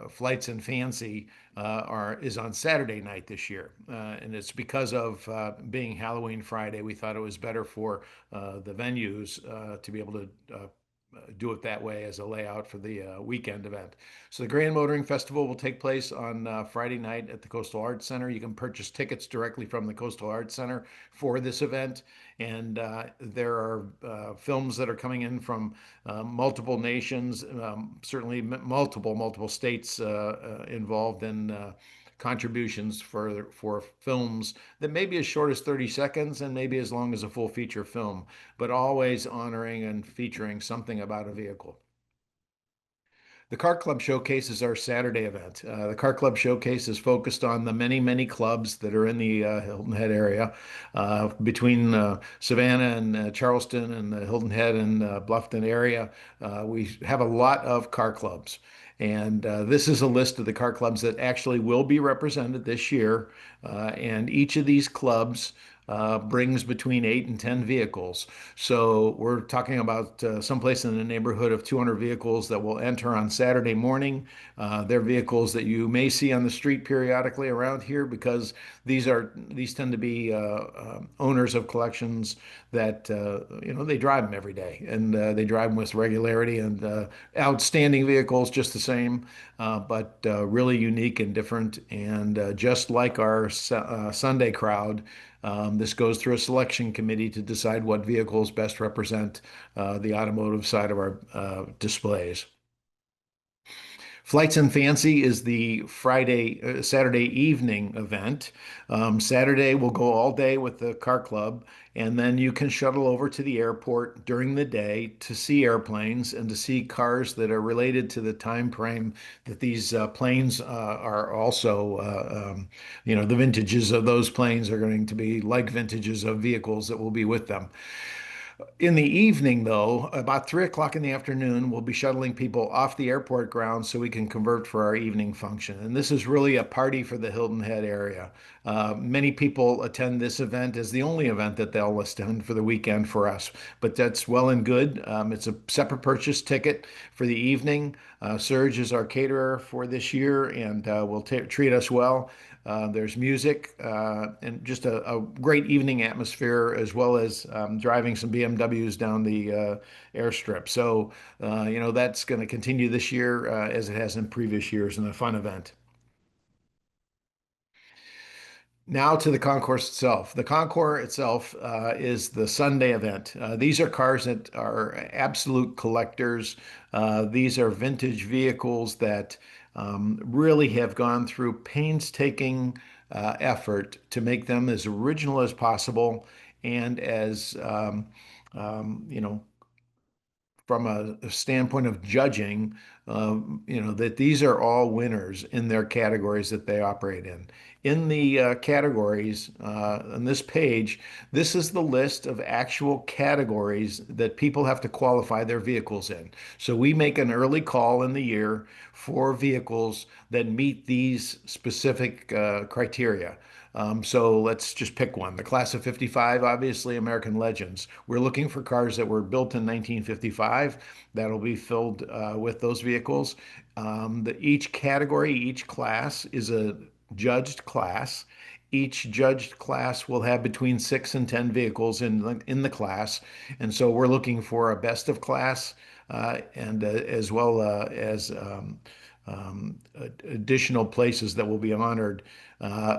Flights and Fancy is on Saturday night this year. And it's because of being Halloween Friday, we thought it was better for the venues to be able to do it that way as a layout for the weekend event. So the Grand Motoring Festival will take place on Friday night at the Coastal Arts Center. You can purchase tickets directly from the Coastal Arts Center for this event. And there are films that are coming in from multiple nations, certainly multiple states involved in contributions for films that may be as short as 30 seconds and maybe as long as a full feature film, but always honoring and featuring something about a vehicle. The Car Club Showcase is our Saturday event. The Car Club Showcase is focused on the many clubs that are in the Hilton Head area, between Savannah and Charleston and the Hilton Head and Bluffton area. We have a lot of car clubs. And this is a list of the car clubs that actually will be represented this year. And each of these clubs brings between 8 and 10 vehicles. So we're talking about someplace in the neighborhood of 200 vehicles that will enter on Saturday morning. They're vehicles that you may see on the street periodically around here, because these tend to be owners of collections that they drive them every day, and they drive them with regularity, and outstanding vehicles just the same, but really unique and different. And just like our Sunday crowd, this goes through a selection committee to decide what vehicles best represent the automotive side of our displays. Flights and Fancy is the Saturday evening event. Saturday we'll go all day with the car club, and then you can shuttle over to the airport during the day to see airplanes and to see cars that are related to the time frame that these planes are also, the vintages of those planes are going to be like vintages of vehicles that will be with them. In the evening, though, about 3 o'clock in the afternoon, we'll be shuttling people off the airport grounds so we can convert for our evening function. And this is really a party for the Hilton Head area. Many people attend this event as the only event that they'll attend for the weekend for us, but that's well and good. It's a separate purchase ticket for the evening. Serge is our caterer for this year, and will treat us well. There's music and just a great evening atmosphere, as well as driving some BMWs down the airstrip. So, that's going to continue this year as it has in previous years, and a fun event. Now to the concourse itself. The concourse itself is the Sunday event. These are cars that are absolute collectors. These are vintage vehicles that really have gone through painstaking effort to make them as original as possible, and as from a standpoint of judging, that these are all winners in their categories that they operate in. In the categories on this page, this is the list of actual categories that people have to qualify their vehicles in. So we make an early call in the year for vehicles that meet these specific criteria. So let's just pick one. The class of 55, obviously American Legends. We're looking for cars that were built in 1955. That'll be filled with those vehicles. Each category, each class is a judged class. Each judged class will have between 6 and 10 vehicles in the class. And so we're looking for a best of class, and as well as additional places that will be honored.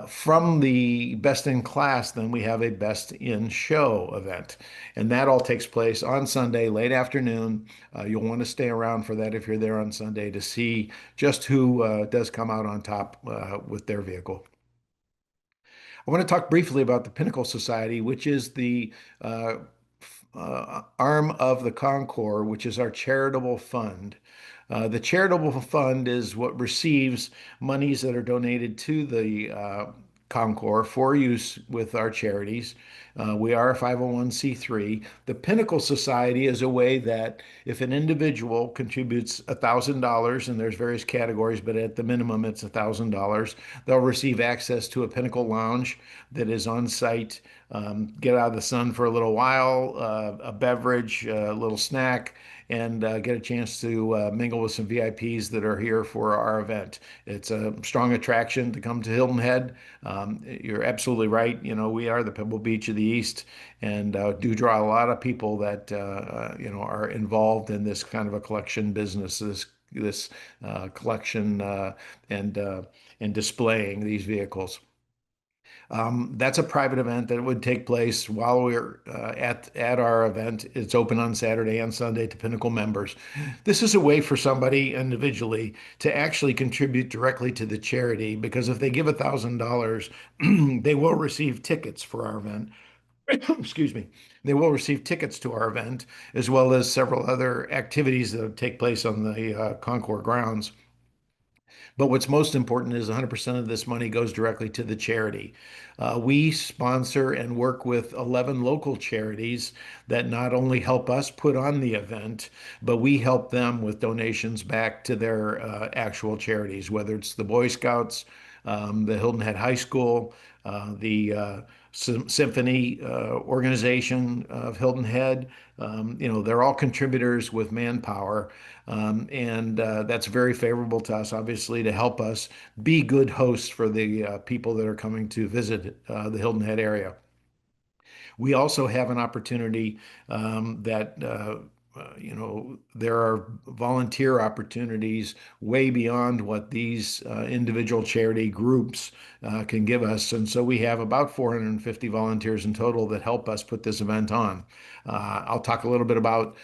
From the best in class, then we have a best in show event. And that all takes place on Sunday, late afternoon. You'll want to stay around for that if you're there on Sunday to see just who does come out on top with their vehicle. I want to talk briefly about the Pinnacle Society, which is the uh, arm of the Concours, which is our charitable fund. The charitable fund is what receives monies that are donated to the Concours for use with our charities. We are a 501c3. The Pinnacle Society is a way that if an individual contributes $1,000, and there's various categories, but at the minimum it's $1,000, they'll receive access to a Pinnacle Lounge that is on site. Get out of the sun for a little while, a beverage, a little snack, and get a chance to mingle with some VIPs that are here for our event. It's a strong attraction to come to Hilton Head. You're absolutely right. You know, we are the Pebble Beach of the East, and do draw a lot of people that you know, are involved in this kind of a collection business, this collection and displaying these vehicles. That's a private event that would take place while we're at our event. It's open on Saturday and Sunday to Pinnacle members. This is a way for somebody individually to actually contribute directly to the charity, because if they give $1,000, they will receive tickets for our event. Excuse me. They will receive tickets to our event, as well as several other activities that take place on the Concours grounds. But what's most important is 100% of this money goes directly to the charity. We sponsor and work with 11 local charities that not only help us put on the event, but we help them with donations back to their actual charities, whether it's the Boy Scouts, the Hilton Head High School, the Symphony organization of Hilton Head. You know, they're all contributors with manpower, and that's very favorable to us, obviously, to help us be good hosts for the people that are coming to visit the Hilton Head area. We also have an opportunity that you know, there are volunteer opportunities way beyond what these individual charity groups can give us. And so we have about 450 volunteers in total that help us put this event on. I'll talk a little bit about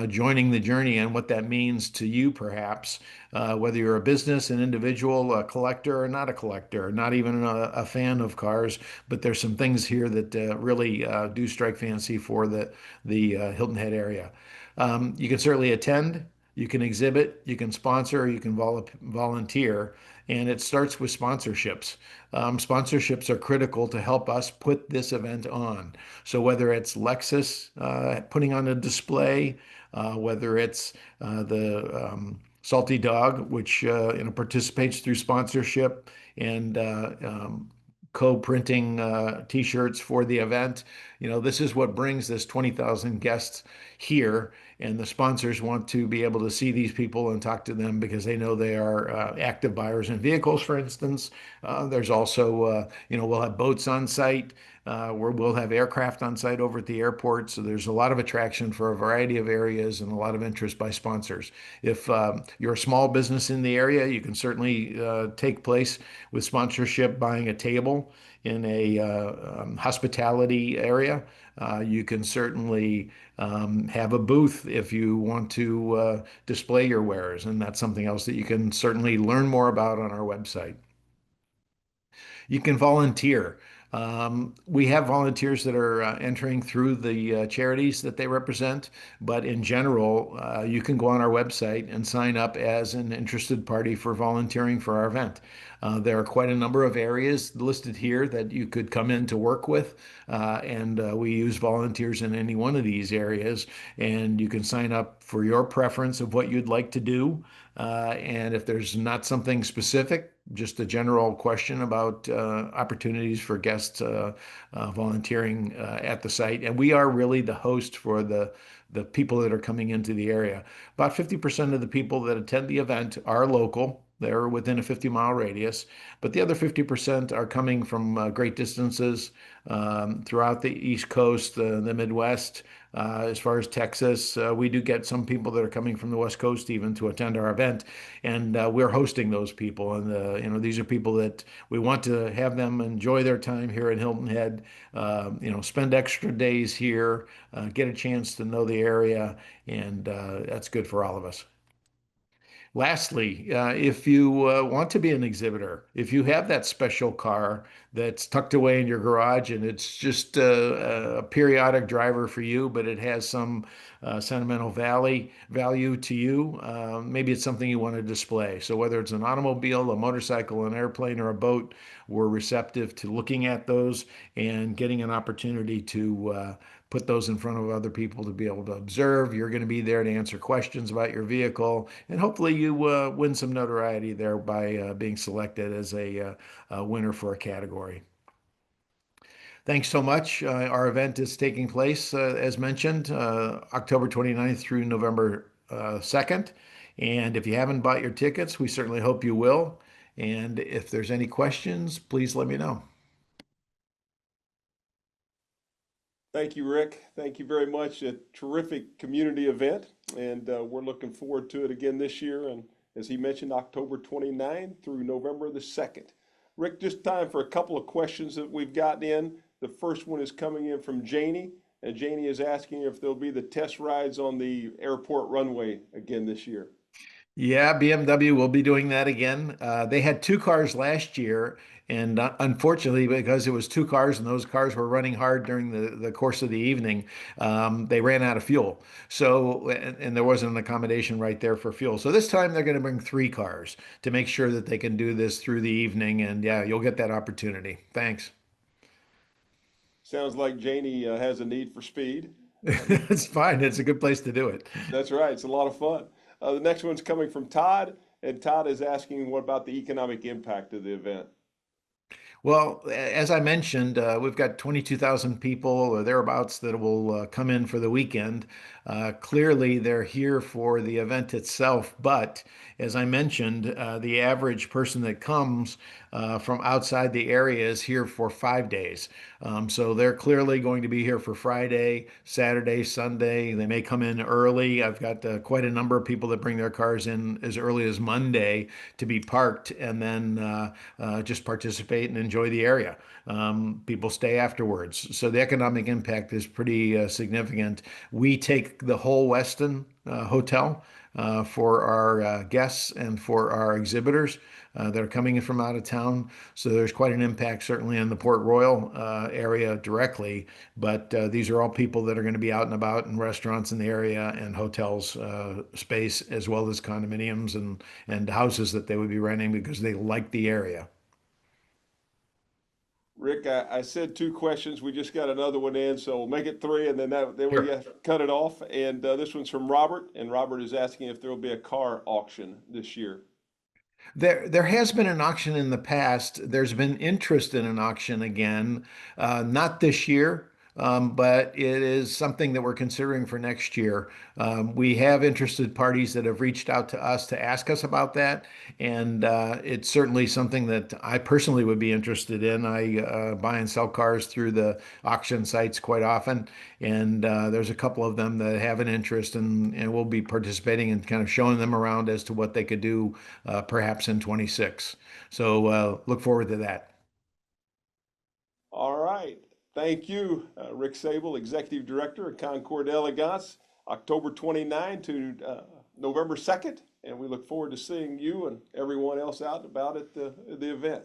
joining the journey and what that means to you, perhaps, whether you're a business, an individual, a collector, or not a collector, not even a fan of cars. But there's some things here that really do strike fancy for the Hilton Head area. You can certainly attend, you can exhibit, you can sponsor, you can volunteer, and it starts with sponsorships. Sponsorships are critical to help us put this event on. So whether it's Lexus putting on a display, whether it's the Salty Dog, which you know, participates through sponsorship and co-printing t-shirts for the event. You know, this is what brings this 20,000 guests here, and the sponsors want to be able to see these people and talk to them because they know they are active buyers in vehicles, for instance. There's also, you know, we'll have boats on site, where we'll have aircraft on site over at the airport. So there's a lot of attraction for a variety of areas and a lot of interest by sponsors. If you're a small business in the area, you can certainly take place with sponsorship, buying a table in a hospitality area. You can certainly have a booth if you want to display your wares, and that's something else that you can certainly learn more about on our website. You can volunteer. We have volunteers that are entering through the charities that they represent, but in general, you can go on our website and sign up as an interested party for volunteering for our event. There are quite a number of areas listed here that you could come in to work with, and we use volunteers in any one of these areas, and you can sign up for your preference of what you'd like to do. And if there's not something specific, just a general question about opportunities for guests volunteering at the site. And we are really the host for the people that are coming into the area. About 50% of the people that attend the event are local. They're within a 50-mile radius, but the other 50% are coming from great distances throughout the East Coast, the Midwest, As far as Texas, we do get some people that are coming from the West Coast even to attend our event, and we're hosting those people. And these are people that we want to have them enjoy their time here at Hilton Head. Spend extra days here, get a chance to know the area, and that's good for all of us. Lastly, if you want to be an exhibitor, if you have that special car that's tucked away in your garage and it's just a periodic driver for you, but it has some sentimental value to you, maybe it's something you want to display. So whether it's an automobile, a motorcycle, an airplane, or a boat, we're receptive to looking at those and getting an opportunity to put those in front of other people to be able to observe. You're going to be there to answer questions about your vehicle, and hopefully you win some notoriety there by being selected as a winner for a category. Thanks so much. Our event is taking place, as mentioned, October 29th through November 2nd. And if you haven't bought your tickets, we certainly hope you will. And if there's any questions, please let me know. Thank you, Rick. Thank you very much. A terrific community event, and we're looking forward to it again this year. And as he mentioned, October 29th through November the 2nd. Rick, just time for a couple of questions that we've gotten in. The first one is coming in from Janie, and Janie is asking if there'll be the test rides on the airport runway again this year. Yeah, BMW will be doing that again. They had two cars last year, and unfortunately, because it was two cars and those cars were running hard during the course of the evening, they ran out of fuel. So, and there wasn't an accommodation right there for fuel. So this time they're going to bring three cars to make sure that they can do this through the evening. And yeah, you'll get that opportunity. Thanks. Sounds like Janie has a need for speed. It's fine. It's a good place to do it. That's right. It's a lot of fun. The next one's coming from Todd, and Todd is asking what about the economic impact of the event? Well, as I mentioned, we've got 22,000 people or thereabouts that will come in for the weekend. Clearly, they're here for the event itself, but as I mentioned, the average person that comes from outside the area is here for 5 days. So they're clearly going to be here for Friday, Saturday, Sunday. They may come in early. I've got quite a number of people that bring their cars in as early as Monday to be parked and then just participate and enjoy the area. People stay afterwards. So the economic impact is pretty significant. We take the whole Westin hotel for our guests and for our exhibitors that are coming in from out of town. So there's quite an impact, certainly in the Port Royal area directly. But these are all people that are going to be out and about in restaurants in the area and hotels space, as well as condominiums and houses that they would be renting because they like the area. Rick, I said two questions. We just got another one in, so we'll make it three, and then we Sure. cut it off. And this one's from Robert, and Robert is asking if there will be a car auction this year. There has been an auction in the past. There's been interest in an auction again, not this year, but it is something that we're considering for next year. We have interested parties that have reached out to us to ask us about that, and it's certainly something that I personally would be interested in. I buy and sell cars through the auction sites quite often, and there's a couple of them that have an interest, and we'll be participating and kind of showing them around as to what they could do perhaps in 26. So look forward to that. All right. Thank you, Rick Sable, Executive Director of Concord Elegance, October 29 to November 2nd. And we look forward to seeing you and everyone else out and about at the event.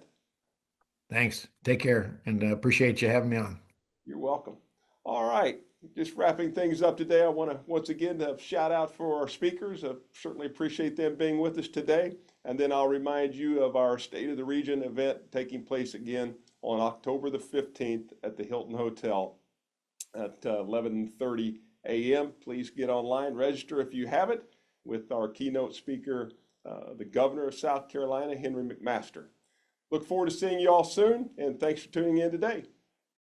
Thanks. Take care, and appreciate you having me on. You're welcome. All right. Just wrapping things up today, I want to once again shout out for our speakers. I certainly appreciate them being with us today. And then I'll remind you of our State of the Region event taking place again on October the 15th at the Hilton Hotel at 11:30 a.m. Please get online, register if you haven't, with our keynote speaker, the Governor of South Carolina, Henry McMaster. Look forward to seeing you all soon, and thanks for tuning in today.